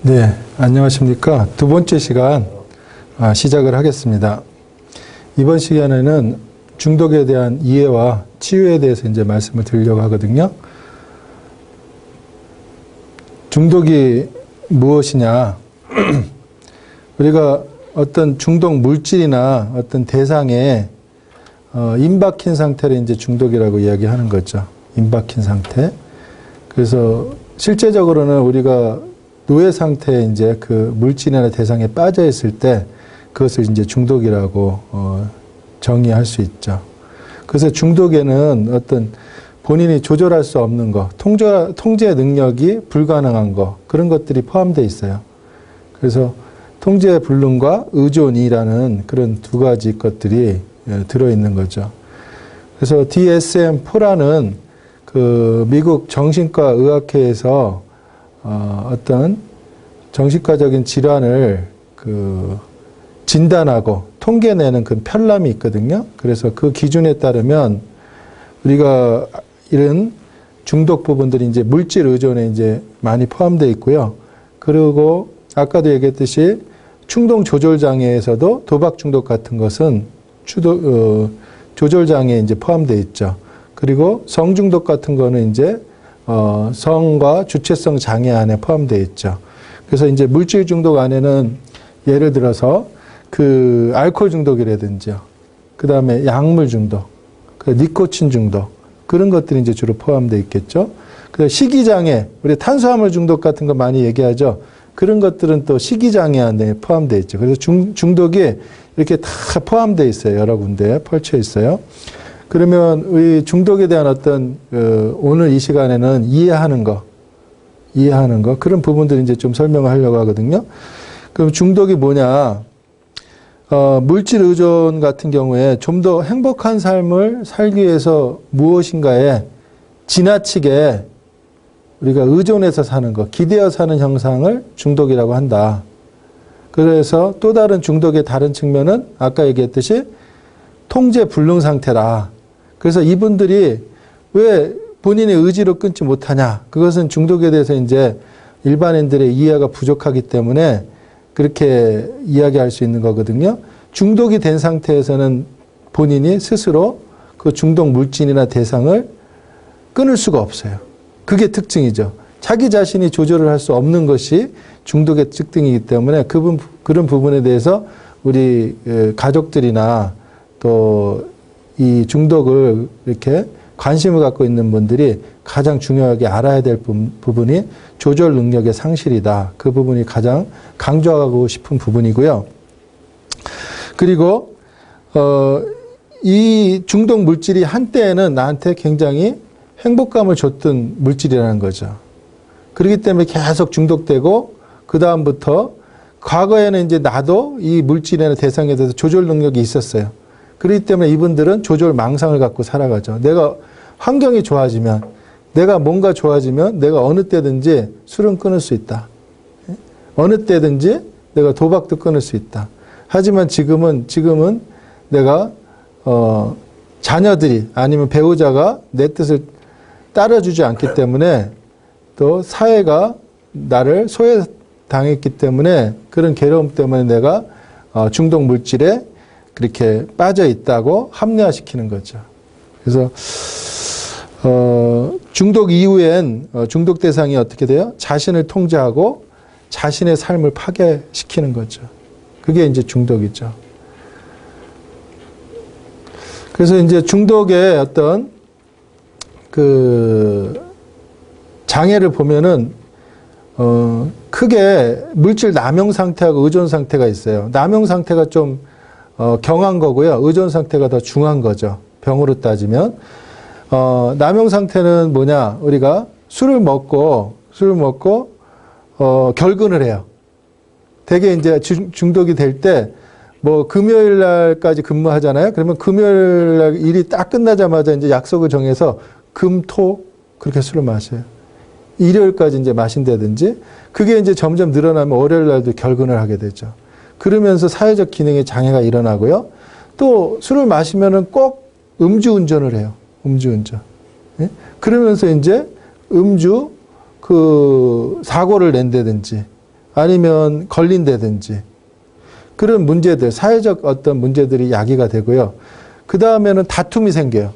네, 안녕하십니까. 두 번째 시간 시작을 하겠습니다. 이번 시간에는 중독에 대한 이해와 치유에 대해서 이제 말씀을 드리려고 하거든요. 중독이 무엇이냐? 우리가 어떤 중독 물질이나 어떤 대상에 임박힌 상태를 이제 중독이라고 이야기하는 거죠. 임박힌 상태. 그래서 실제적으로는 우리가 노예 상태에 이제 그 물질이나 대상에 빠져 있을 때 그것을 이제 중독이라고 정의할 수 있죠. 그래서 중독에는 어떤 본인이 조절할 수 없는 거, 통제 능력이 불가능한 거, 그런 것들이 포함되어 있어요. 그래서 통제 불능과 의존이라는 그런 두 가지 것들이 들어있는 거죠. 그래서 DSM-4라는 그 미국 정신과 의학회에서 어떤 정신과적인 질환을 그 진단하고 통계내는 그 편람이 있거든요. 그래서 그 기준에 따르면 우리가 이런 중독 부분들이 이제 물질 의존에 이제 많이 포함되어 있고요. 그리고 아까도 얘기했듯이 충동 조절 장애에서도 도박 중독 같은 것은 조절 장애에 이제 포함되어 있죠. 그리고 성 중독 같은 거는 이제 성과 주체성 장애 안에 포함되어 있죠. 그래서 이제 물질 중독 안에는 예를 들어서 그 알코올 중독이라든지요. 그 다음에 약물 중독, 그 니코틴 중독, 그런 것들이 이제 주로 포함되어 있겠죠. 그 식이장애, 우리 탄수화물 중독 같은 거 많이 얘기하죠. 그런 것들은 또 식이장애 안에 포함되어 있죠. 그래서 중독이 이렇게 다 포함되어 있어요. 여러 군데에 펼쳐 있어요. 그러면 이 중독에 대한 어떤 오늘 이 시간에는 이해하는 거 그런 부분들 이제 좀 설명을 하려고 하거든요. 그럼 중독이 뭐냐? 물질 의존 같은 경우에 좀 더 행복한 삶을 살기 위해서 무엇인가에 지나치게 우리가 의존해서 사는 거, 기대어 사는 형상을 중독이라고 한다. 그래서 또 다른 중독의 다른 측면은 아까 얘기했듯이 통제 불능 상태라. 그래서 이분들이 왜 본인의 의지로 끊지 못하냐. 그것은 중독에 대해서 이제 일반인들의 이해가 부족하기 때문에 그렇게 이야기할 수 있는 거거든요. 중독이 된 상태에서는 본인이 스스로 그 중독 물질이나 대상을 끊을 수가 없어요. 그게 특징이죠. 자기 자신이 조절을 할 수 없는 것이 중독의 특징이기 때문에 그런 부분에 대해서 우리 가족들이나 또 이 중독을 이렇게 관심을 갖고 있는 분들이 가장 중요하게 알아야 될 부분이 조절 능력의 상실이다. 그 부분이 가장 강조하고 싶은 부분이고요. 그리고 이 중독 물질이 한때에는 나한테 굉장히 행복감을 줬던 물질이라는 거죠. 그렇기 때문에 계속 중독되고 그 다음부터 과거에는 이제 나도 이 물질이나 대상에 대해서 조절 능력이 있었어요. 그렇기 때문에 이분들은 조절 망상을 갖고 살아가죠. 내가 환경이 좋아지면, 내가 뭔가 좋아지면 내가 어느 때든지 술은 끊을 수 있다. 어느 때든지 내가 도박도 끊을 수 있다. 하지만 지금은 내가 자녀들이 아니면 배우자가 내 뜻을 따라주지 않기 때문에 또 사회가 나를 소외당했기 때문에 그런 괴로움 때문에 내가 중독 물질에 그렇게 빠져 있다고 합리화시키는 거죠. 그래서 중독 이후엔 중독 대상이 어떻게 돼요? 자신을 통제하고 자신의 삶을 파괴시키는 거죠. 그게 이제 중독이죠. 그래서 이제 중독의 어떤 그 장애를 보면은 크게 물질 남용 상태하고 의존 상태가 있어요. 남용 상태가 좀 경한 거고요. 의존 상태가 더 중한 거죠. 병으로 따지면. 남용 상태는 뭐냐? 우리가 술을 먹고 결근을 해요. 되게 이제 중독이 될 때 뭐 금요일 날까지 근무하잖아요. 그러면 금요일 날 일이 딱 끝나자마자 이제 약속을 정해서 금, 토 그렇게 술을 마셔요. 일요일까지 이제 마신다든지 그게 이제 점점 늘어나면 월요일 날도 결근을 하게 되죠. 그러면서 사회적 기능에 장애가 일어나고요. 또 술을 마시면은 꼭 음주운전을 해요. 음주운전. 예? 그러면서 이제 음주 그 사고를 낸다든지 아니면 걸린다든지 그런 문제들, 사회적 어떤 문제들이 야기가 되고요. 그 다음에는 다툼이 생겨요.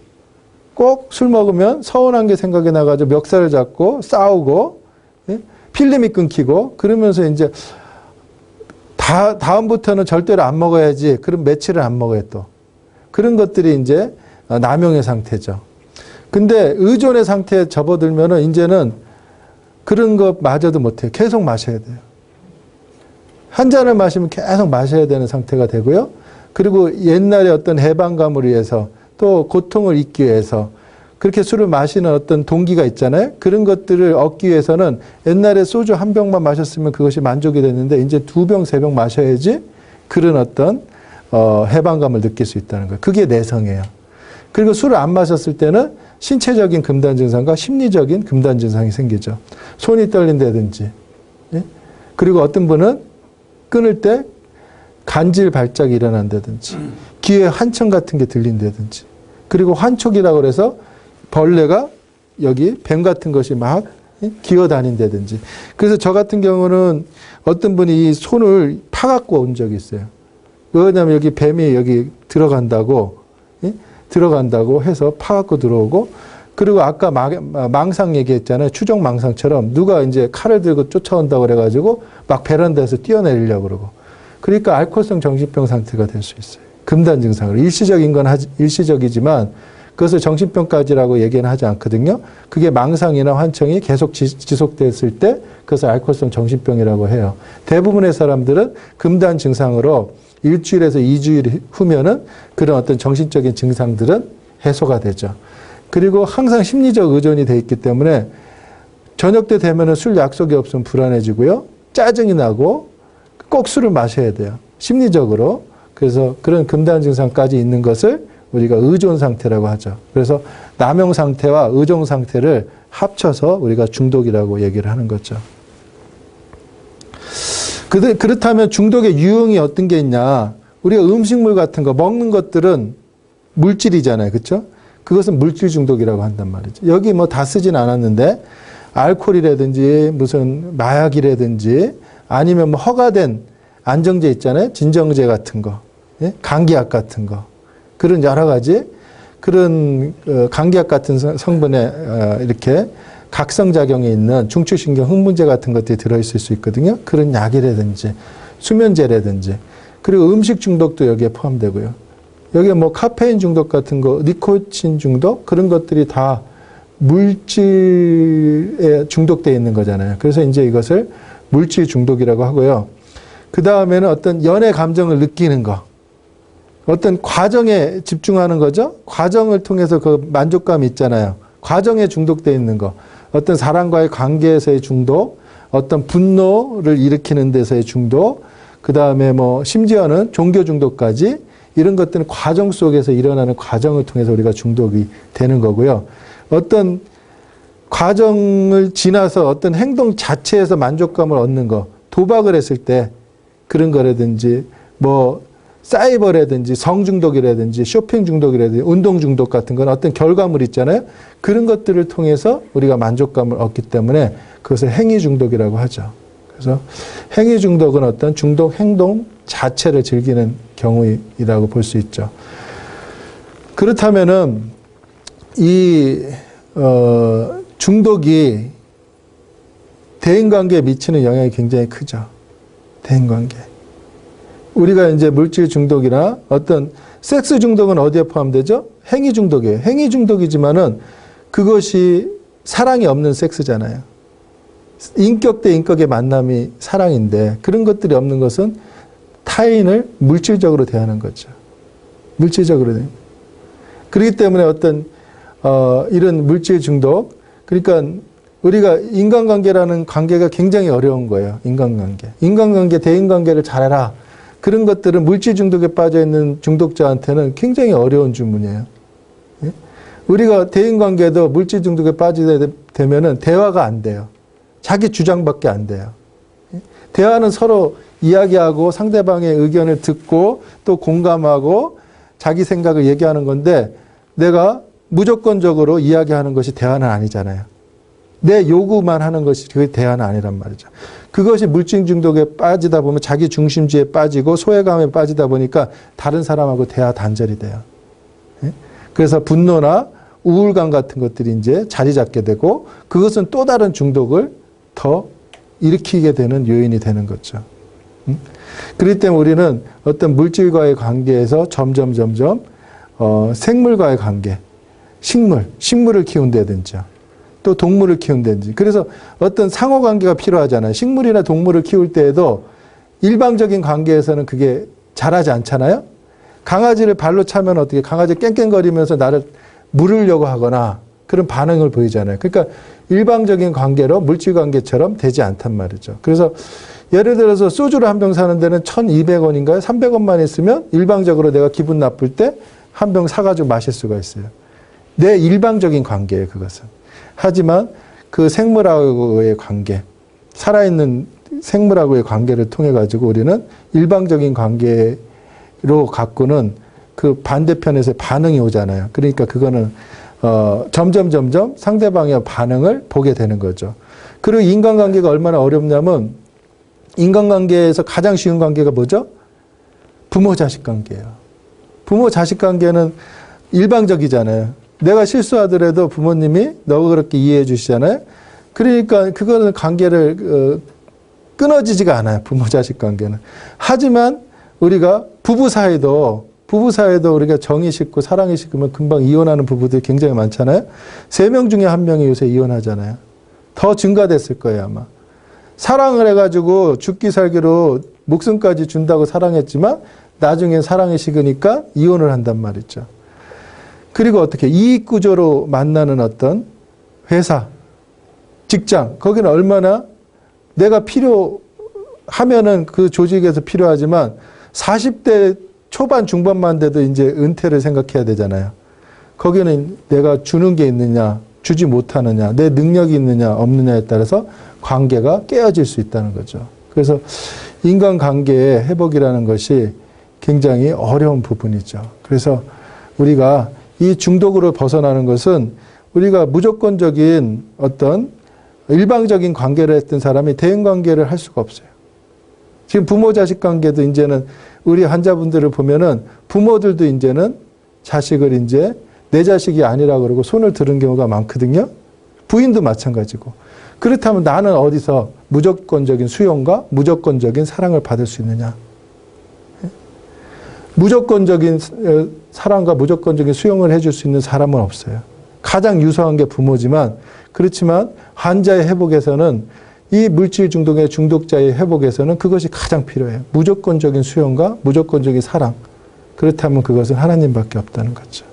꼭 술 먹으면 서운한 게 생각이 나가지고 멱살을 잡고 싸우고, 예? 필름이 끊기고, 그러면서 이제 다음부터는 절대로 안 먹어야지. 그럼 며칠을 안 먹어요, 또. 그런 것들이 이제 남용의 상태죠. 근데 의존의 상태에 접어들면은 이제는 그런 것마저도 못해요. 계속 마셔야 돼요. 한 잔을 마시면 계속 마셔야 되는 상태가 되고요. 그리고 옛날에 어떤 해방감을 위해서 또 고통을 잊기 위해서 그렇게 술을 마시는 어떤 동기가 있잖아요. 그런 것들을 얻기 위해서는 옛날에 소주 한 병만 마셨으면 그것이 만족이 됐는데 이제 2병, 3병 마셔야지 그런 어떤 해방감을 느낄 수 있다는 거예요. 그게 내성이에요. 그리고 술을 안 마셨을 때는 신체적인 금단 증상과 심리적인 금단 증상이 생기죠. 손이 떨린다든지, 예? 그리고 어떤 분은 끊을 때 간질 발작이 일어난다든지, 귀에 환청 같은 게 들린다든지, 그리고 환촉이라고 그래서 벌레가 여기 뱀 같은 것이 막 기어다닌다든지. 그래서 저 같은 경우는 어떤 분이 이 손을 파갖고 온 적이 있어요. 왜냐하면 여기 뱀이 여기 들어간다고 해서 파갖고 들어오고, 그리고 아까 망상 얘기했잖아요. 추종 망상처럼 누가 이제 칼을 들고 쫓아온다고 그래가지고 막 베란다에서 뛰어내리려고 그러고. 그러니까 알코올성 정신병 상태가 될 수 있어요. 금단 증상으로. 일시적인 건 일시적이지만 그것을 정신병까지라고 얘기는 하지 않거든요. 그게 망상이나 환청이 계속 지속됐을 때 그것을 알코올성 정신병이라고 해요. 대부분의 사람들은 금단 증상으로 일주일에서 2주일 후면은 그런 어떤 정신적인 증상들은 해소가 되죠. 그리고 항상 심리적 의존이 돼 있기 때문에 저녁 때 되면은 술 약속이 없으면 불안해지고요. 짜증이 나고 꼭 술을 마셔야 돼요. 심리적으로. 그래서 그런 금단 증상까지 있는 것을 우리가 의존 상태라고 하죠. 그래서 남용 상태와 의존 상태를 합쳐서 우리가 중독이라고 얘기를 하는 거죠. 그렇다면 중독의 유형이 어떤 게 있냐? 우리가 음식물 같은 거 먹는 것들은 물질이잖아요. 그렇죠? 그것은 물질 중독이라고 한단 말이죠. 여기 뭐 다 쓰진 않았는데 알코올이라든지 무슨 마약이라든지 아니면 뭐 허가된 안정제 있잖아요. 진정제 같은 거, 예? 감기약 같은 거. 그런 여러 가지 그런 감기약 같은 성분에 이렇게 각성작용이 있는 중추신경 흥분제 같은 것들이 들어있을 수 있거든요. 그런 약이라든지 수면제라든지 그리고 음식 중독도 여기에 포함되고요. 여기에 뭐 카페인 중독 같은 거, 니코틴 중독 그런 것들이 다 물질에 중독되어 있는 거잖아요. 그래서 이제 이것을 물질 중독이라고 하고요. 그 다음에는 어떤 연애 감정을 느끼는 거. 어떤 과정에 집중하는 거죠. 과정을 통해서 그 만족감이 있잖아요. 과정에 중독되어 있는 거. 어떤 사람과의 관계에서의 중독, 어떤 분노를 일으키는 데서의 중독, 그 다음에 뭐 심지어는 종교 중독까지 이런 것들은 과정 속에서 일어나는 과정을 통해서 우리가 중독이 되는 거고요. 어떤 과정을 지나서 어떤 행동 자체에서 만족감을 얻는 거, 도박을 했을 때 그런 거라든지 뭐 사이버라든지 성중독이라든지 쇼핑 중독이라든지 운동 중독 같은 건 어떤 결과물 있잖아요. 그런 것들을 통해서 우리가 만족감을 얻기 때문에 그것을 행위 중독이라고 하죠. 그래서 행위 중독은 어떤 중독 행동 자체를 즐기는 경우이라고 볼 수 있죠. 그렇다면은 이 중독이 대인관계에 미치는 영향이 굉장히 크죠. 대인관계. 우리가 이제 물질 중독이나 어떤 섹스 중독은 어디에 포함되죠? 행위 중독이에요. 행위 중독이지만은 그것이 사랑이 없는 섹스잖아요. 인격 대 인격의 만남이 사랑인데 그런 것들이 없는 것은 타인을 물질적으로 대하는 거죠. 물질적으로. 그렇기 때문에 어떤 이런 물질 중독, 그러니까 우리가 인간관계라는 관계가 굉장히 어려운 거예요. 인간관계, 대인관계를 잘해라. 그런 것들은 물질 중독에 빠져있는 중독자한테는 굉장히 어려운 주문이에요. 예? 우리가 대인관계도 물질 중독에 빠지게 되면은 대화가 안 돼요. 자기 주장밖에 안 돼요. 예? 대화는 서로 이야기하고 상대방의 의견을 듣고 또 공감하고 자기 생각을 얘기하는 건데 내가 무조건적으로 이야기하는 것이 대화는 아니잖아요. 내 요구만 하는 것이 그게 대화는 아니란 말이죠. 그것이 물질 중독에 빠지다 보면 자기 중심주의에 빠지고 소외감에 빠지다 보니까 다른 사람하고 대화 단절이 돼요. 예? 그래서 분노나 우울감 같은 것들이 이제 자리 잡게 되고 그것은 또 다른 중독을 더 일으키게 되는 요인이 되는 거죠. 그렇기 때문에 우리는 어떤 물질과의 관계에서 점점 생물과의 관계, 식물을 키운다든지 또 동물을 키운다든지 그래서 어떤 상호관계가 필요하잖아요. 식물이나 동물을 키울 때에도 일방적인 관계에서는 그게 자라지 않잖아요. 강아지를 발로 차면 어떻게 강아지 깽깽거리면서 나를 물으려고 하거나 그런 반응을 보이잖아요. 그러니까 일방적인 관계로 물질관계처럼 되지 않단 말이죠. 그래서 예를 들어서 소주를 한 병 사는 데는 1,200원인가요? 300원만 있으면 일방적으로 내가 기분 나쁠 때 한 병 사가지고 마실 수가 있어요. 내 일방적인 관계예요, 그것은. 하지만 그 생물하고의 관계, 살아있는 생물하고의 관계를 통해 가지고 우리는 일방적인 관계로 갖고는 그 반대편에서 반응이 오잖아요. 그러니까 그거는 점점 상대방의 반응을 보게 되는 거죠. 그리고 인간관계가 얼마나 어렵냐면 인간관계에서 가장 쉬운 관계가 뭐죠? 부모-자식 관계예요. 부모-자식 관계는 일방적이잖아요. 내가 실수하더라도 부모님이 너가 그렇게 이해해 주시잖아요. 그러니까 그거는 관계를 끊어지지가 않아요. 부모-자식 관계는. 하지만 우리가 부부 사이도 우리가 정이 식고 사랑이 식으면 금방 이혼하는 부부들이 굉장히 많잖아요. 3명 중에 1명이 요새 이혼하잖아요. 더 증가됐을 거예요, 아마. 사랑을 해가지고 죽기 살기로 목숨까지 준다고 사랑했지만 나중에 사랑이 식으니까 이혼을 한단 말이죠. 그리고 어떻게 이익구조로 만나는 어떤 회사, 직장, 거기는 얼마나 내가 필요하면은 그 조직에서 필요하지만 40대 초반 중반만 돼도 이제 은퇴를 생각해야 되잖아요. 거기는 내가 주는 게 있느냐, 주지 못하느냐, 내 능력이 있느냐, 없느냐에 따라서 관계가 깨어질 수 있다는 거죠. 그래서 인간관계의 회복이라는 것이 굉장히 어려운 부분이죠. 그래서 우리가 이 중독으로 벗어나는 것은 우리가 무조건적인 어떤 일방적인 관계를 했던 사람이 대인관계를 할 수가 없어요. 지금 부모-자식 관계도 이제는 우리 환자분들을 보면은 부모들도 이제는 자식을 이제 내 자식이 아니라 그러고 손을 들은 경우가 많거든요. 부인도 마찬가지고. 그렇다면 나는 어디서 무조건적인 수용과 무조건적인 사랑을 받을 수 있느냐? 무조건적인 사랑과 무조건적인 수용을 해줄 수 있는 사람은 없어요. 가장 유소한 게 부모지만 그렇지만 환자의 회복에서는 이 물질 중독의 중독자의 회복에서는 그것이 가장 필요해요. 무조건적인 수용과 무조건적인 사랑. 그렇다면 그것은 하나님밖에 없다는 거죠.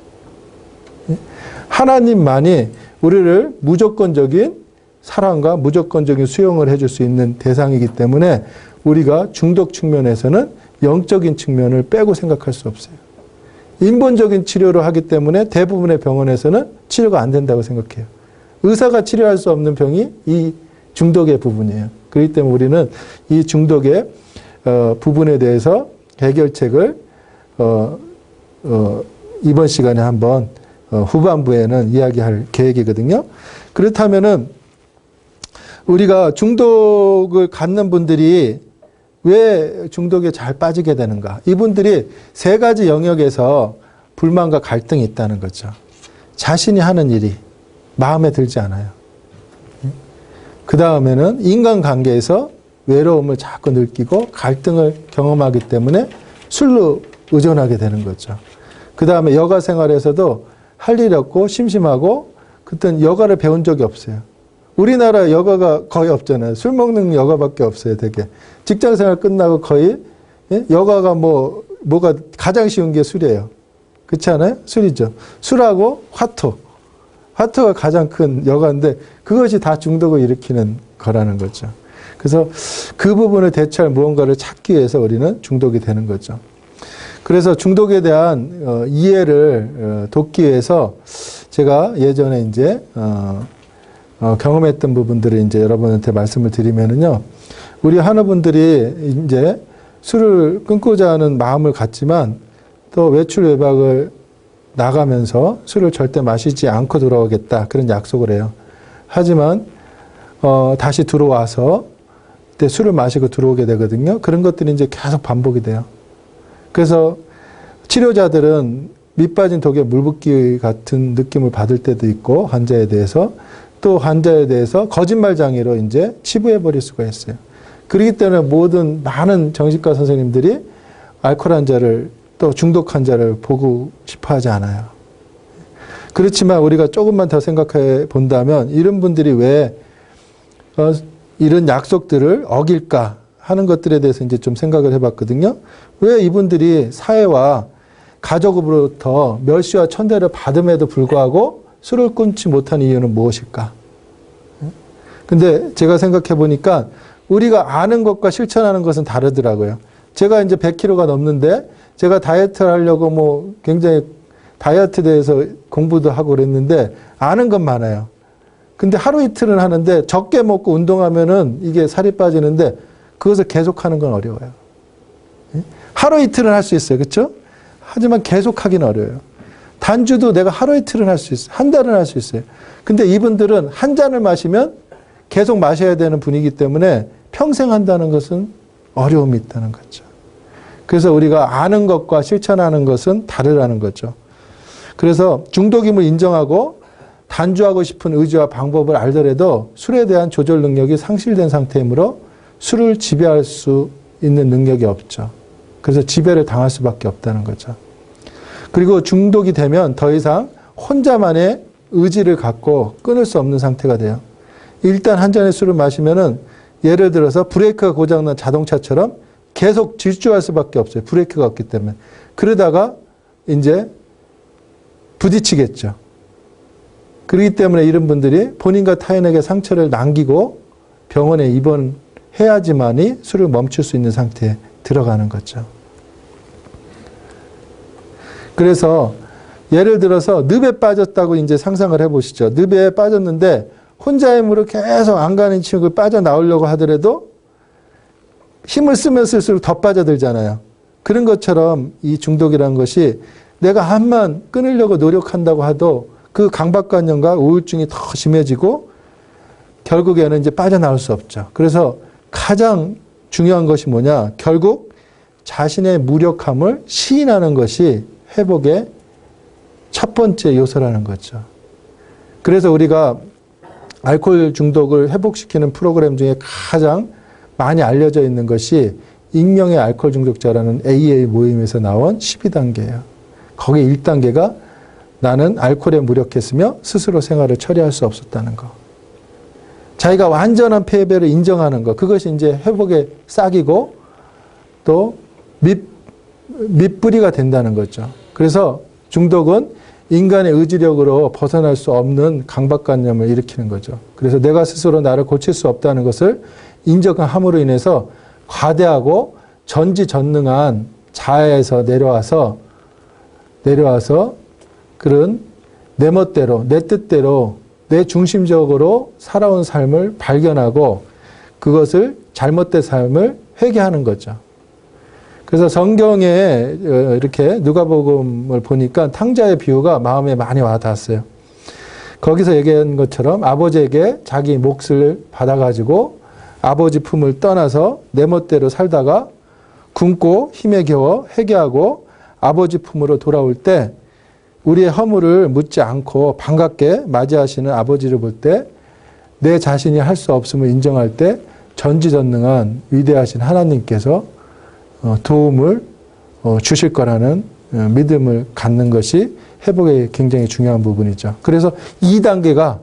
하나님만이 우리를 무조건적인 사랑과 무조건적인 수용을 해줄 수 있는 대상이기 때문에 우리가 중독 측면에서는 영적인 측면을 빼고 생각할 수 없어요. 인본적인 치료를 하기 때문에 대부분의 병원에서는 치료가 안 된다고 생각해요. 의사가 치료할 수 없는 병이 이 중독의 부분이에요. 그렇기 때문에 우리는 이 중독의 부분에 대해서 해결책을 이번 시간에 한번 후반부에는 이야기할 계획이거든요. 그렇다면은 우리가 중독을 갖는 분들이 왜 중독에 잘 빠지게 되는가? 이분들이 3가지 영역에서 불만과 갈등이 있다는 거죠. 자신이 하는 일이 마음에 들지 않아요. 그 다음에는 인간관계에서 외로움을 자꾸 느끼고 갈등을 경험하기 때문에 술로 의존하게 되는 거죠. 그 다음에 여가 생활에서도 할 일이 없고 심심하고 그땐 여가를 배운 적이 없어요. 우리나라 여가가 거의 없잖아요. 술 먹는 여가밖에 없어요, 되게. 직장 생활 끝나고 거의 여가가 뭐가 가장 쉬운 게 술이에요. 그렇지 않아요? 술이죠. 술하고 화투가 가장 큰 여가인데 그것이 다 중독을 일으키는 거라는 거죠. 그래서 그 부분을 대체할 무언가를 찾기 위해서 우리는 중독이 되는 거죠. 그래서 중독에 대한 이해를 돕기 위해서 제가 예전에 이제 경험했던 부분들을 이제 여러분한테 말씀을 드리면은요. 우리 환우분들이 이제 술을 끊고자 하는 마음을 갖지만 또 외출 외박을 나가면서 술을 절대 마시지 않고 돌아오겠다. 그런 약속을 해요. 하지만 다시 들어와서 그때 술을 마시고 들어오게 되거든요. 그런 것들이 이제 계속 반복이 돼요. 그래서 치료자들은 밑 빠진 독에 물 붓기 같은 느낌을 받을 때도 있고, 환자에 대해서, 또 환자에 대해서 거짓말장애로 이제 치부해 버릴 수가 있어요. 그렇기 때문에 많은 정신과 선생님들이 알코올 환자를, 또 중독 환자를 보고 싶어 하지 않아요. 그렇지만 우리가 조금만 더 생각해 본다면, 이런 분들이 왜 이런 약속들을 어길까 하는 것들에 대해서 이제 좀 생각을 해봤거든요. 왜 이분들이 사회와 가족으로부터 멸시와 천대를 받음에도 불구하고 술을 끊지 못한 이유는 무엇일까? 근데 제가 생각해 보니까 우리가 아는 것과 실천하는 것은 다르더라고요. 제가 이제 100kg가 넘는데 제가 다이어트를 하려고 굉장히 다이어트에 대해서 공부도 하고 그랬는데 아는 건 많아요. 근데 하루 이틀은 하는데 적게 먹고 운동하면은 이게 살이 빠지는데 그것을 계속하는 건 어려워요. 하루 이틀은 할 수 있어요. 그렇죠? 하지만 계속하기는 어려워요. 단주도 내가 하루 이틀은 할 수 있어요. 한 달은 할 수 있어요. 근데 이분들은 한 잔을 마시면 계속 마셔야 되는 분이기 때문에 평생 한다는 것은 어려움이 있다는 거죠. 그래서 우리가 아는 것과 실천하는 것은 다르다는 거죠. 그래서 중독임을 인정하고 단주하고 싶은 의지와 방법을 알더라도 술에 대한 조절 능력이 상실된 상태이므로 술을 지배할 수 있는 능력이 없죠. 그래서 지배를 당할 수밖에 없다는 거죠. 그리고 중독이 되면 더 이상 혼자만의 의지를 갖고 끊을 수 없는 상태가 돼요. 일단 한 잔의 술을 마시면은 예를 들어서 브레이크가 고장난 자동차처럼 계속 질주할 수밖에 없어요. 브레이크가 없기 때문에. 그러다가 이제 부딪히겠죠. 그렇기 때문에 이런 분들이 본인과 타인에게 상처를 남기고 병원에 입원해야지만이 술을 멈출 수 있는 상태에 들어가는 거죠. 그래서 예를 들어서 늪에 빠졌다고 이제 상상을 해보시죠. 늪에 빠졌는데 혼자의 힘으로 계속 안 가는 친구가 빠져나오려고 하더라도 힘을 쓰면 쓸수록 더 빠져들잖아요. 그런 것처럼 이 중독이라는 것이 내가 한만 끊으려고 노력한다고 해도 그 강박관념과 우울증이 더 심해지고 결국에는 이제 빠져나올 수 없죠. 그래서 가장 중요한 것이 뭐냐? 결국 자신의 무력함을 시인하는 것이 회복의 첫 번째 요소라는 거죠. 그래서 우리가 알코올 중독을 회복시키는 프로그램 중에 가장 많이 알려져 있는 것이 익명의 알코올 중독자라는 AA 모임에서 나온 12단계예요. 거기 1단계가 나는 알코올에 무력했으며 스스로 생활을 처리할 수 없었다는 거. 자기가 완전한 패배를 인정하는 것. 그것이 이제 회복의 싹이고 또 밑뿌리가 된다는 거죠. 그래서 중독은 인간의 의지력으로 벗어날 수 없는 강박관념을 일으키는 거죠. 그래서 내가 스스로 나를 고칠 수 없다는 것을 인정함으로 인해서 과대하고 전지전능한 자아에서 내려와서 그런 내 멋대로, 내 뜻대로, 내 중심적으로 살아온 삶을 발견하고 그것을 잘못된 삶을 회개하는 거죠. 그래서 성경에 이렇게 누가복음을 보니까 탕자의 비유가 마음에 많이 와닿았어요. 거기서 얘기한 것처럼 아버지에게 자기 몫을 받아가지고 아버지 품을 떠나서 내 멋대로 살다가 굶고 힘에 겨워 회개하고 아버지 품으로 돌아올 때 우리의 허물을 묻지 않고 반갑게 맞이하시는 아버지를 볼 때 내 자신이 할 수 없음을 인정할 때 전지전능한 위대하신 하나님께서 도움을 주실 거라는 믿음을 갖는 것이 회복의 굉장히 중요한 부분이죠. 그래서 2단계가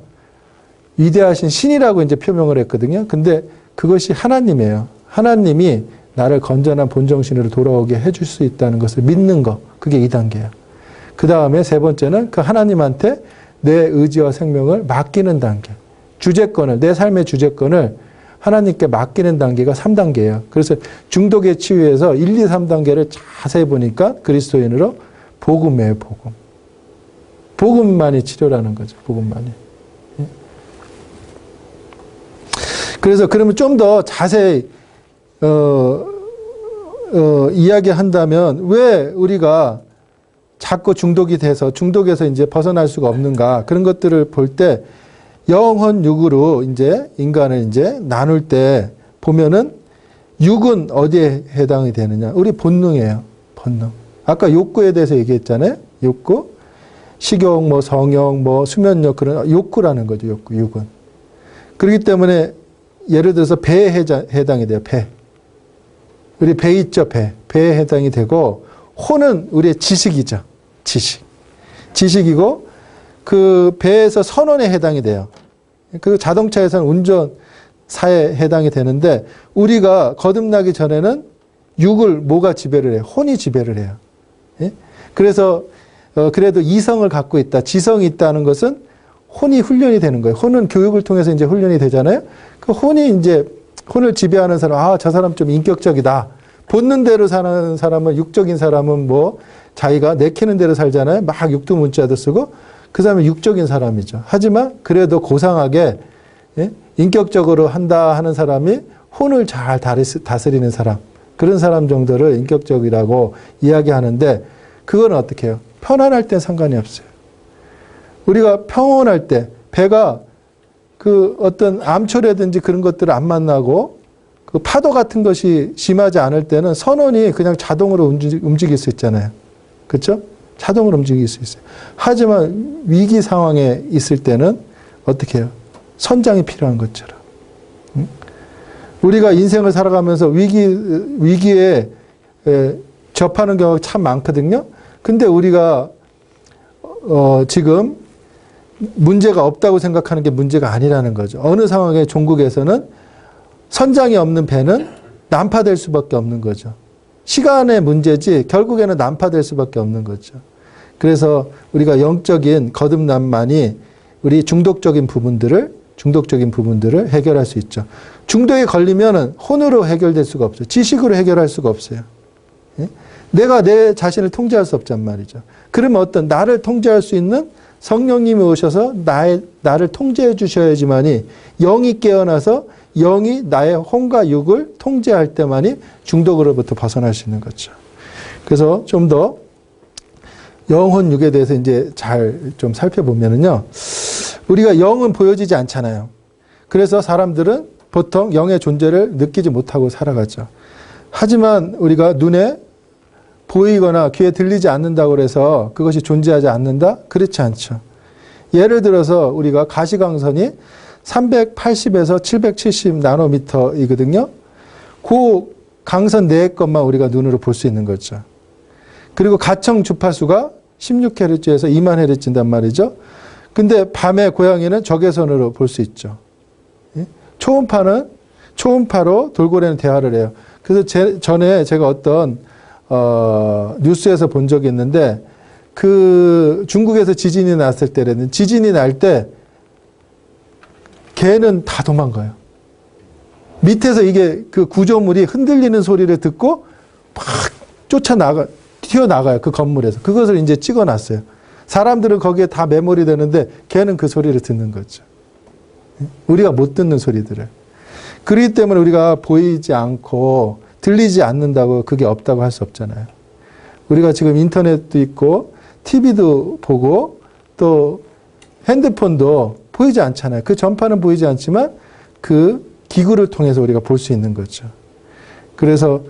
위대하신 신이라고 이제 표명을 했거든요. 근데 그것이 하나님이에요. 하나님이 나를 건전한 본정신으로 돌아오게 해줄 수 있다는 것을 믿는 거. 그게 2단계예요. 그 다음에 세 번째는 그 하나님한테 내 의지와 생명을 맡기는 단계. 주재권을, 내 삶의 주재권을 하나님께 맡기는 단계가 3단계예요. 그래서 중독의 치유에서 1, 2, 3단계를 자세히 보니까 그리스도인으로 복음이에요, 복음. 복음만이 치료라는 거죠, 복음만이. 그래서 그러면 좀 더 자세히 이야기한다면 왜 우리가 자꾸 중독이 돼서 중독에서 이제 벗어날 수가 없는가 그런 것들을 볼 때 영혼 육으로 이제 인간을 이제 나눌 때 보면은 육은 어디에 해당이 되느냐? 우리 본능이에요. 본능. 아까 욕구에 대해서 얘기했잖아요. 욕구. 식욕, 뭐 성욕, 뭐 수면욕 그런 욕구라는 거죠. 욕구, 육은. 그렇기 때문에 예를 들어서 배에 해당이 돼요. 배. 우리 배 있죠. 배. 배에 해당이 되고 혼은 우리의 지식이죠. 지식. 지식이고 그 배에서 선원에 해당이 돼요. 그리고 자동차에서는 운전사에 해당이 되는데 우리가 거듭나기 전에는 육을 뭐가 지배를 해요? 혼이 지배를 해요. 예? 그래서 그래도 이성을 갖고 있다, 지성이 있다는 것은 혼이 훈련이 되는 거예요. 혼은 교육을 통해서 이제 훈련이 되잖아요. 그 혼이 이제 혼을 지배하는 사람, 아, 저 사람 좀 인격적이다. 본능대로 사는 사람은, 육적인 사람은 뭐 자기가 내키는 대로 살잖아요. 막 육두문자도 쓰고 그 사람은 육적인 사람이죠. 하지만 그래도 고상하게 예? 인격적으로 한다 하는 사람이 혼을 잘 다스리는 사람, 그런 사람 정도를 인격적이라고 이야기하는데 그건 어떻게 해요? 편안할 땐 상관이 없어요. 우리가 평온할 때 배가 그 어떤 암초라든지 그런 것들을 안 만나고 그 파도 같은 것이 심하지 않을 때는 선원이 그냥 자동으로 움직일 수 있잖아요. 그렇죠? 자동으로 움직일 수 있어요. 하지만 위기 상황에 있을 때는 어떻게 해요? 선장이 필요한 것처럼. 우리가 인생을 살아가면서 위기에 접하는 경우가 참 많거든요. 근데 우리가 지금 문제가 없다고 생각하는 게 문제가 아니라는 거죠. 어느 상황에 종국에서는 선장이 없는 배는 난파될 수밖에 없는 거죠. 시간의 문제지 결국에는 난파될 수밖에 없는 거죠. 그래서 우리가 영적인 거듭남만이 우리 중독적인 부분들을 해결할 수 있죠. 중독에 걸리면은 혼으로 해결될 수가 없어요. 지식으로 해결할 수가 없어요. 예? 내가 내 자신을 통제할 수 없단 말이죠. 그러면 어떤 나를 통제할 수 있는 성령님이 오셔서 나를 통제해 주셔야지만이 영이 깨어나서 영이 나의 혼과 육을 통제할 때만이 중독으로부터 벗어날 수 있는 거죠. 그래서 좀 더 영혼 육에 대해서 이제 잘 좀 살펴보면은요. 우리가 영은 보여지지 않잖아요. 그래서 사람들은 보통 영의 존재를 느끼지 못하고 살아가죠. 하지만 우리가 눈에 보이거나 귀에 들리지 않는다고 해서 그것이 존재하지 않는다? 그렇지 않죠. 예를 들어서 우리가 가시광선이 380에서 770 나노미터이거든요. 그 강선 내 것만 우리가 눈으로 볼 수 있는 거죠. 그리고 가청 주파수가 16Hz에서 2만 Hz인단 말이죠. 근데 밤에 고양이는 적외선으로 볼 수 있죠. 초음파로 돌고래는 대화를 해요. 그래서 전에 제가 어떤 뉴스에서 본 적이 있는데 그 중국에서 지진이 났을 때라는 지진이 날 때 개는 다 도망가요. 밑에서 이게 그 구조물이 흔들리는 소리를 듣고 막 튀어나가요. 그 건물에서. 그것을 이제 찍어놨어요. 사람들은 거기에 다 매몰이 되는데 개는 그 소리를 듣는 거죠. 우리가 못 듣는 소리들을. 그렇기 때문에 우리가 보이지 않고 들리지 않는다고 그게 없다고 할 수 없잖아요. 우리가 지금 인터넷도 있고 TV도 보고 또 핸드폰도 보이지 않잖아요. 그 전파는 보이지 않지만 그 기구를 통해서 우리가 볼 수 있는 거죠. 그래서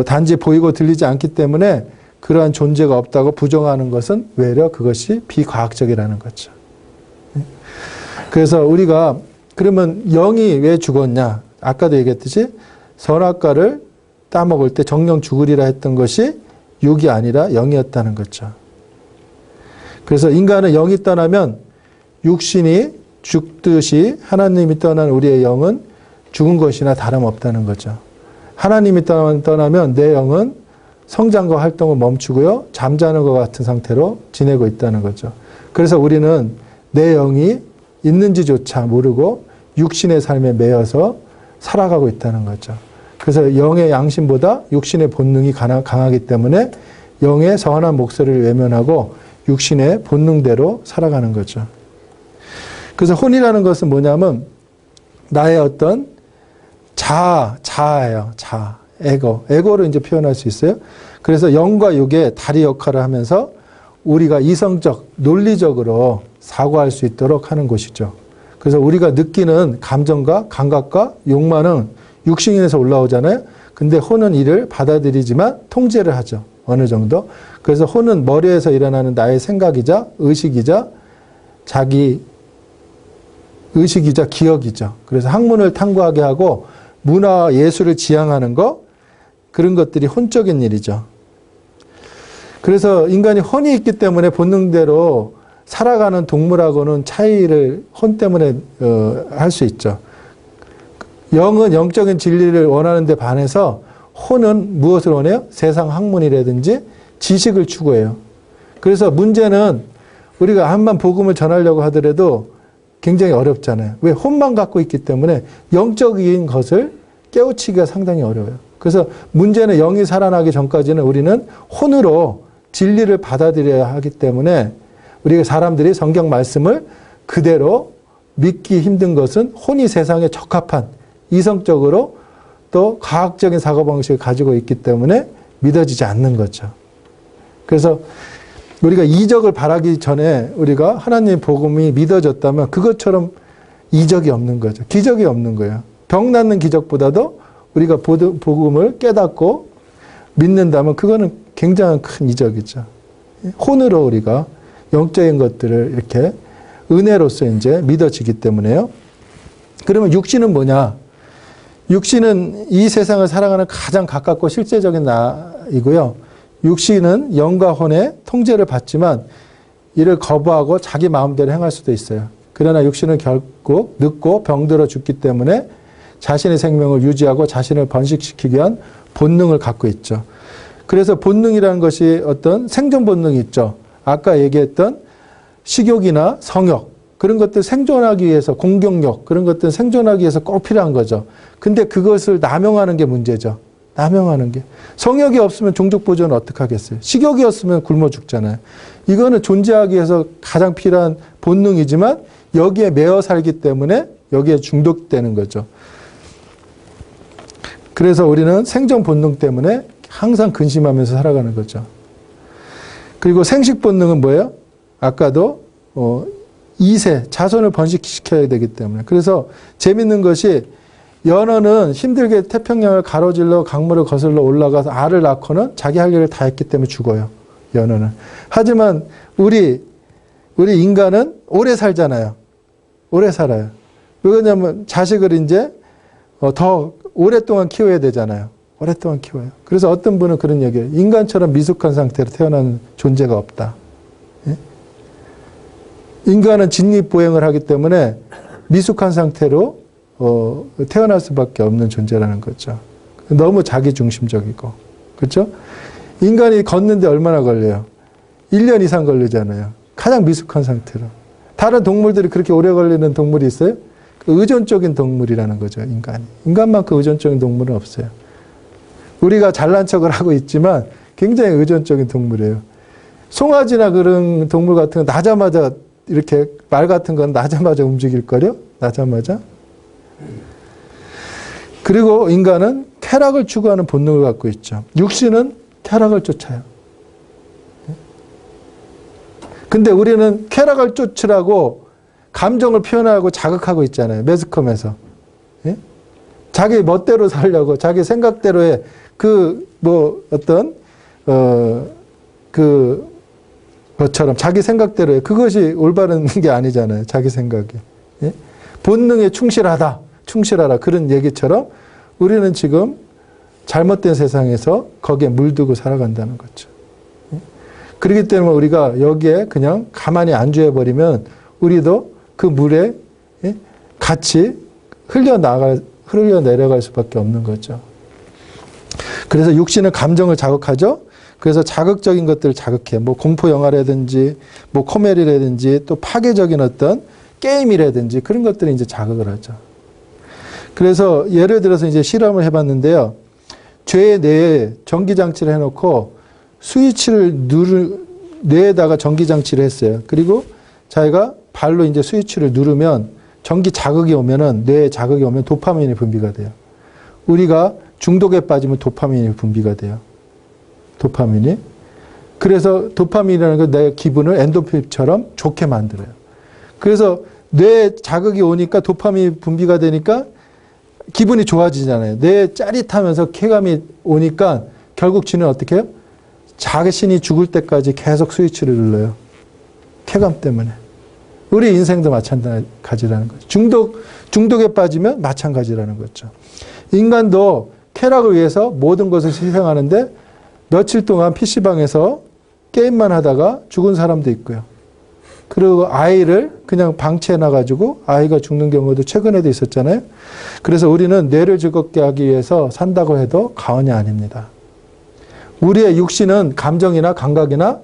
단지 보이고 들리지 않기 때문에 그러한 존재가 없다고 부정하는 것은 외려 그것이 비과학적이라는 거죠. 그래서 우리가 그러면 영이 왜 죽었냐? 아까도 얘기했듯이 선악과를 따먹을 때 정령 죽으리라 했던 것이 육이 아니라 영이었다는 거죠. 그래서 인간은 영이 떠나면 육신이 죽듯이 하나님이 떠난 우리의 영은 죽은 것이나 다름없다는 거죠. 하나님이 떠나면 내 영은 성장과 활동을 멈추고요. 잠자는 것 같은 상태로 지내고 있다는 거죠. 그래서 우리는 내 영이 있는지조차 모르고 육신의 삶에 매여서 살아가고 있다는 거죠. 그래서 영의 양심보다 육신의 본능이 강하기 때문에 영의 선한 목소리를 외면하고 육신의 본능대로 살아가는 거죠. 그래서 혼이라는 것은 뭐냐면 나의 어떤 자아예요. 자아, 에고로 이제 표현할 수 있어요. 그래서 영과 육의 다리 역할을 하면서 우리가 이성적, 논리적으로 사고할 수 있도록 하는 곳이죠. 그래서 우리가 느끼는 감정과 감각과 욕망은 육신에서 올라오잖아요. 근데 혼은 이를 받아들이지만 통제를 하죠. 어느 정도. 그래서 혼은 머리에서 일어나는 나의 생각이자 의식이자 자기 의식이자 기억이죠. 그래서 학문을 탐구하게 하고 문화와 예술을 지향하는 거, 그런 것들이 혼적인 일이죠. 그래서 인간이 혼이 있기 때문에 본능대로 살아가는 동물하고는 차이를 혼 때문에 할 수 있죠. 영은 영적인 진리를 원하는 데 반해서 혼은 무엇을 원해요? 세상 학문이라든지 지식을 추구해요. 그래서 문제는 우리가 한번 복음을 전하려고 하더라도 굉장히 어렵잖아요. 왜? 혼만 갖고 있기 때문에 영적인 것을 깨우치기가 상당히 어려워요. 그래서 문제는 영이 살아나기 전까지는 우리는 혼으로 진리를 받아들여야 하기 때문에 우리가 사람들이 성경 말씀을 그대로 믿기 힘든 것은 혼이 세상에 적합한 이성적으로 또 과학적인 사고방식을 가지고 있기 때문에 믿어지지 않는 거죠. 그래서 우리가 이적을 바라기 전에 우리가 하나님의 복음이 믿어졌다면 그것처럼 이적이 없는 거죠. 기적이 없는 거예요. 병 낫는 기적보다도 우리가 복음을 깨닫고 믿는다면 그거는 굉장한 큰 이적이죠. 혼으로 우리가 영적인 것들을 이렇게 은혜로서 이제 믿어지기 때문에요. 그러면 육신은 뭐냐? 육신은 이 세상을 살아가는 가장 가깝고 실제적인 나이고요. 육신은 영과 혼의 통제를 받지만 이를 거부하고 자기 마음대로 행할 수도 있어요. 그러나 육신은 결국 늙고 병들어 죽기 때문에 자신의 생명을 유지하고 자신을 번식시키기 위한 본능을 갖고 있죠. 그래서 본능이라는 것이 어떤 생존 본능이 있죠. 아까 얘기했던 식욕이나 성욕, 그런 것들 생존하기 위해서, 공격력, 그런 것들 생존하기 위해서 꼭 필요한 거죠. 근데 그것을 남용하는 게 문제죠. 남용하는 게. 성욕이 없으면 종족 보존은 어떻게 하겠어요? 식욕이 없으면 굶어 죽잖아요. 이거는 존재하기 위해서 가장 필요한 본능이지만 여기에 매어 살기 때문에 여기에 중독되는 거죠. 그래서 우리는 생존 본능 때문에 항상 근심하면서 살아가는 거죠. 그리고 생식 본능은 뭐예요? 아까도 2세, 자손을 번식시켜야 되기 때문에. 그래서 재밌는 것이 연어는 힘들게 태평양을 가로질러 강물을 거슬러 올라가서 알을 낳고는 자기 할 일을 다 했기 때문에 죽어요. 연어는. 하지만 우리 인간은 오래 살잖아요. 오래 살아요. 왜냐하면 자식을 이제 더 오랫동안 키워야 되잖아요. 오랫동안 키워요. 그래서 어떤 분은 그런 얘기예요. 인간처럼 미숙한 상태로 태어난 존재가 없다. 예? 인간은 직립보행을 하기 때문에 미숙한 상태로 태어날 수밖에 없는 존재라는 거죠. 너무 자기중심적이고. 그렇죠? 인간이 걷는데 얼마나 걸려요? 1년 이상 걸리잖아요. 가장 미숙한 상태로. 다른 동물들이 그렇게 오래 걸리는 동물이 있어요? 의존적인 동물이라는 거죠, 인간이. 인간만큼 의존적인 동물은 없어요. 우리가 잘난 척을 하고 있지만 굉장히 의존적인 동물이에요. 송아지나 그런 동물 같은 건 나자마자 이렇게 말 같은 건 나자마자 움직일걸요? 나자마자. 그리고 인간은 쾌락을 추구하는 본능을 갖고 있죠. 육신은 쾌락을 쫓아요. 근데 우리는 쾌락을 쫓으라고 감정을 표현하고 자극하고 있잖아요. 매스컴에서. 예? 자기 멋대로 살려고 자기 생각대로의 것처럼 자기 생각대로의 그것이 올바른 게 아니잖아요. 자기 생각이. 예? 본능에 충실하라 그런 얘기처럼 우리는 지금 잘못된 세상에서 거기에 물들고 살아간다는 거죠. 예? 그렇기 때문에 우리가 여기에 그냥 가만히 안주해버리면 우리도 그 물에 같이 흘려내려갈 수밖에 없는 거죠. 그래서 육신은 감정을 자극하죠. 그래서 자극적인 것들을 자극해요. 뭐 공포 영화라든지, 뭐 코미디라든지, 또 파괴적인 어떤 게임이라든지 그런 것들이 이제 자극을 하죠. 그래서 예를 들어서 이제 실험을 해봤는데요. 뇌에 뇌에 전기장치를 해놓고 스위치를 뇌에다가 전기장치를 했어요. 그리고 자기가 발로 이제 스위치를 누르면 전기 자극이 오면은 뇌에 자극이 오면 도파민이 분비가 돼요. 우리가 중독에 빠지면 도파민이 분비가 돼요. 도파민이. 그래서 도파민이라는 건 내 기분을 엔도핀처럼 좋게 만들어요. 그래서 뇌 자극이 오니까 도파민 분비가 되니까 기분이 좋아지잖아요. 뇌 짜릿하면서 쾌감이 오니까 결국 쥐는 어떻게 해요? 자신이 죽을 때까지 계속 스위치를 눌러요. 쾌감 때문에. 우리 인생도 마찬가지라는 거죠. 중독에 빠지면 마찬가지라는 거죠. 인간도 쾌락을 위해서 모든 것을 희생하는데 며칠 동안 PC방에서 게임만 하다가 죽은 사람도 있고요. 그리고 아이를 그냥 방치해놔가지고 아이가 죽는 경우도 최근에도 있었잖아요. 그래서 우리는 뇌를 즐겁게 하기 위해서 산다고 해도 과언이 아닙니다. 우리의 육신은 감정이나 감각이나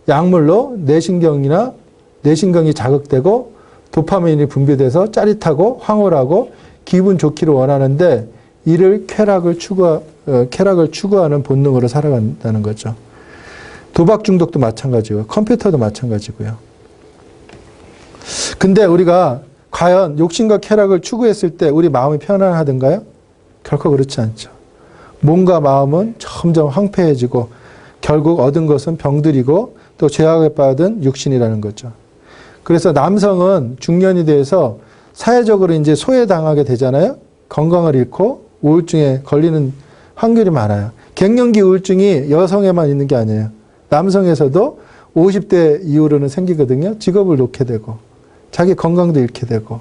약물로 뇌신경이 자극되고 도파민이 분비돼서 짜릿하고 황홀하고 기분 좋기를 원하는데 이를 쾌락을 추구하는 본능으로 살아간다는 거죠. 도박 중독도 마찬가지고요. 컴퓨터도 마찬가지고요. 근데 우리가 과연 욕심과 쾌락을 추구했을 때 우리 마음이 편안하던가요? 결코 그렇지 않죠. 몸과 마음은 점점 황폐해지고 결국 얻은 것은 병들이고 또 죄악에 빠진 육신이라는 거죠. 그래서 남성은 중년이 돼서 사회적으로 이제 소외당하게 되잖아요. 건강을 잃고 우울증에 걸리는 확률이 많아요. 갱년기 우울증이 여성에만 있는 게 아니에요. 남성에서도 50대 이후로는 생기거든요. 직업을 놓게 되고 자기 건강도 잃게 되고.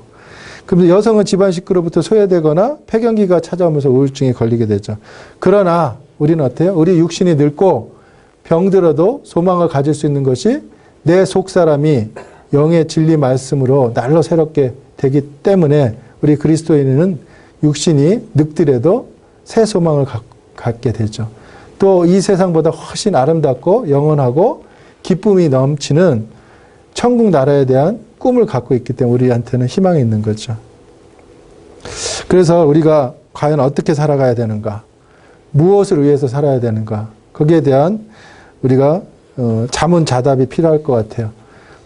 그럼 여성은 집안 식구로부터 소외되거나 폐경기가 찾아오면서 우울증에 걸리게 되죠. 그러나 우리는 어때요? 우리 육신이 늙고 병들어도 소망을 가질 수 있는 것이 내 속사람이 영의 진리 말씀으로 날로 새롭게 되기 때문에 우리 그리스도인은 육신이 늙더라도 새 소망을 갖게 되죠. 또 이 세상보다 훨씬 아름답고 영원하고 기쁨이 넘치는 천국 나라에 대한 꿈을 갖고 있기 때문에 우리한테는 희망이 있는 거죠. 그래서 우리가 과연 어떻게 살아가야 되는가? 무엇을 위해서 살아야 되는가? 거기에 대한 우리가 자문자답이 필요할 것 같아요.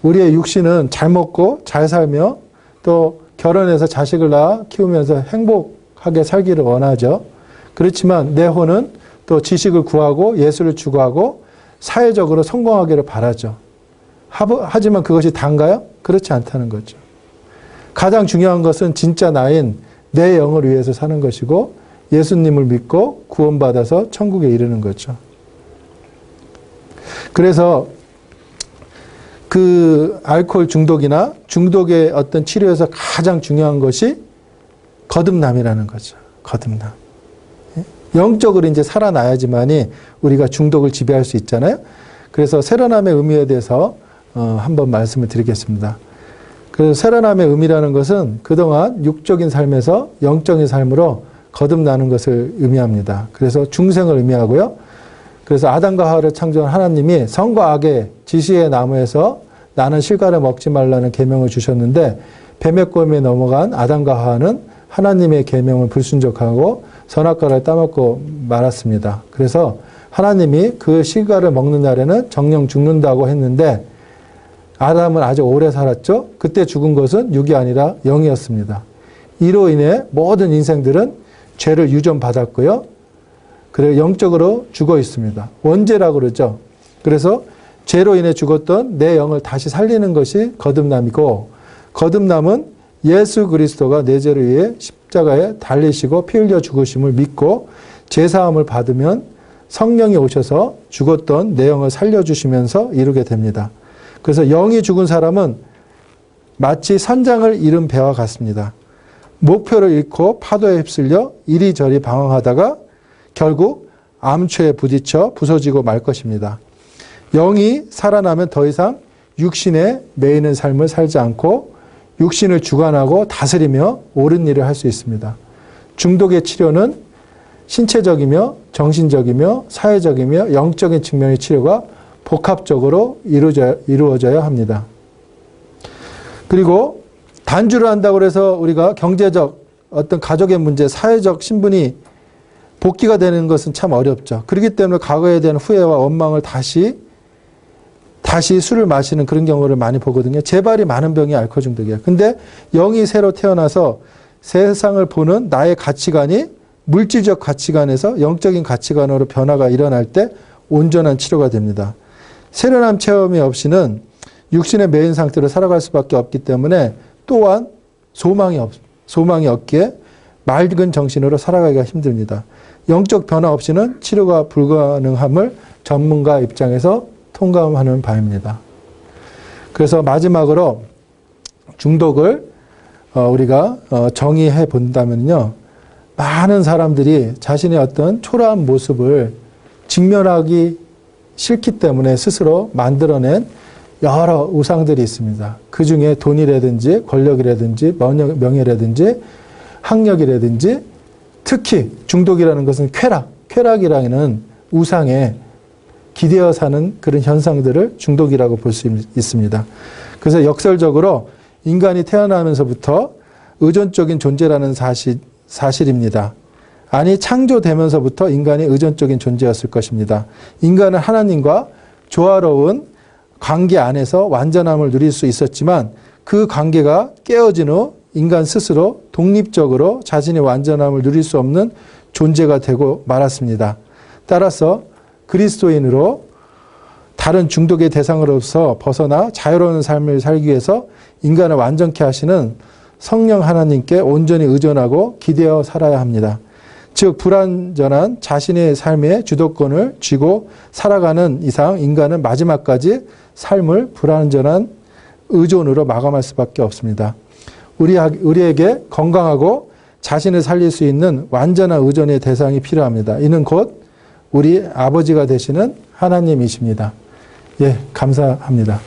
우리의 육신은 잘 먹고 잘 살며 또 결혼해서 자식을 낳아 키우면서 행복하게 살기를 원하죠. 그렇지만 내 혼은 또 지식을 구하고 예술을 추구하고 사회적으로 성공하기를 바라죠. 하지만 그것이 단가요? 그렇지 않다는 거죠. 가장 중요한 것은 진짜 나인 내 영을 위해서 사는 것이고 예수님을 믿고 구원받아서 천국에 이르는 거죠. 그래서 그 알코올 중독이나 중독의 어떤 치료에서 가장 중요한 것이 거듭남이라는 거죠. 거듭남. 영적으로 이제 살아나야지만이 우리가 중독을 지배할 수 있잖아요. 그래서 새로남의 의미에 대해서 한번 말씀을 드리겠습니다. 그래서 새로남의 의미라는 것은 그동안 육적인 삶에서 영적인 삶으로 거듭나는 것을 의미합니다. 그래서 중생을 의미하고요. 그래서 아담과 하와를 창조한 하나님이 선과 악의 지시의 나무에서 나는 실과를 먹지 말라는 계명을 주셨는데 뱀의 꼬임에 넘어간 아담과 하와는 하나님의 계명을 불순종하고 선악과를 따먹고 말았습니다. 그래서 하나님이 그 실과를 먹는 날에는 정령 죽는다고 했는데 아담은 아주 오래 살았죠. 그때 죽은 것은 육이 아니라 영이었습니다. 이로 인해 모든 인생들은 죄를 유전받았고요. 그리고 영적으로 죽어 있습니다. 원죄라고 그러죠. 그래서 죄로 인해 죽었던 내 영을 다시 살리는 것이 거듭남이고 거듭남은 예수 그리스도가 내 죄를 위해 십자가에 달리시고 피 흘려 죽으심을 믿고 제사함을 받으면 성령이 오셔서 죽었던 내 영을 살려주시면서 이루게 됩니다. 그래서 영이 죽은 사람은 마치 선장을 잃은 배와 같습니다. 목표를 잃고 파도에 휩쓸려 이리저리 방황하다가 결국 암초에 부딪혀 부서지고 말 것입니다. 영이 살아나면 더 이상 육신에 매이는 삶을 살지 않고 육신을 주관하고 다스리며 옳은 일을 할 수 있습니다. 중독의 치료는 신체적이며 정신적이며 사회적이며 영적인 측면의 치료가 복합적으로 이루어져야 합니다. 그리고 단주를 한다고 해서 우리가 경제적 어떤 가족의 문제, 사회적 신분이 복귀가 되는 것은 참 어렵죠. 그렇기 때문에 과거에 대한 후회와 원망을 다시 술을 마시는 그런 경우를 많이 보거든요. 재발이 많은 병이 알코올 중독이에요. 근데 영이 새로 태어나서 세상을 보는 나의 가치관이 물질적 가치관에서 영적인 가치관으로 변화가 일어날 때 온전한 치료가 됩니다. 새로남 체험이 없이는 육신의 매인 상태로 살아갈 수밖에 없기 때문에 또한 소망이 없기에 맑은 정신으로 살아가기가 힘듭니다. 영적 변화 없이는 치료가 불가능함을 전문가 입장에서 통감하는 바입니다. 그래서 마지막으로 중독을 우리가 정의해 본다면요. 많은 사람들이 자신의 어떤 초라한 모습을 직면하기 싫기 때문에 스스로 만들어낸 여러 우상들이 있습니다. 그 중에 돈이라든지 권력이라든지 명예라든지 학력이라든지 특히 중독이라는 것은 쾌락이라는 우상에 기대어 사는 그런 현상들을 중독이라고 볼 수 있습니다. 그래서 역설적으로 인간이 태어나면서부터 의존적인 존재라는 사실입니다. 아니 창조되면서부터 인간이 의존적인 존재였을 것입니다. 인간은 하나님과 조화로운 관계 안에서 완전함을 누릴 수 있었지만 그 관계가 깨어진 후 인간 스스로 독립적으로 자신의 완전함을 누릴 수 없는 존재가 되고 말았습니다. 따라서 그리스도인으로 다른 중독의 대상으로서 벗어나 자유로운 삶을 살기 위해서 인간을 완전케 하시는 성령 하나님께 온전히 의존하고 기대어 살아야 합니다. 즉 불완전한 자신의 삶의 주도권을 쥐고 살아가는 이상 인간은 마지막까지 삶을 불완전한 의존으로 마감할 수밖에 없습니다. 우리에게 건강하고 자신을 살릴 수 있는 완전한 의존의 대상이 필요합니다. 이는 곧 우리 아버지가 되시는 하나님이십니다. 예, 감사합니다.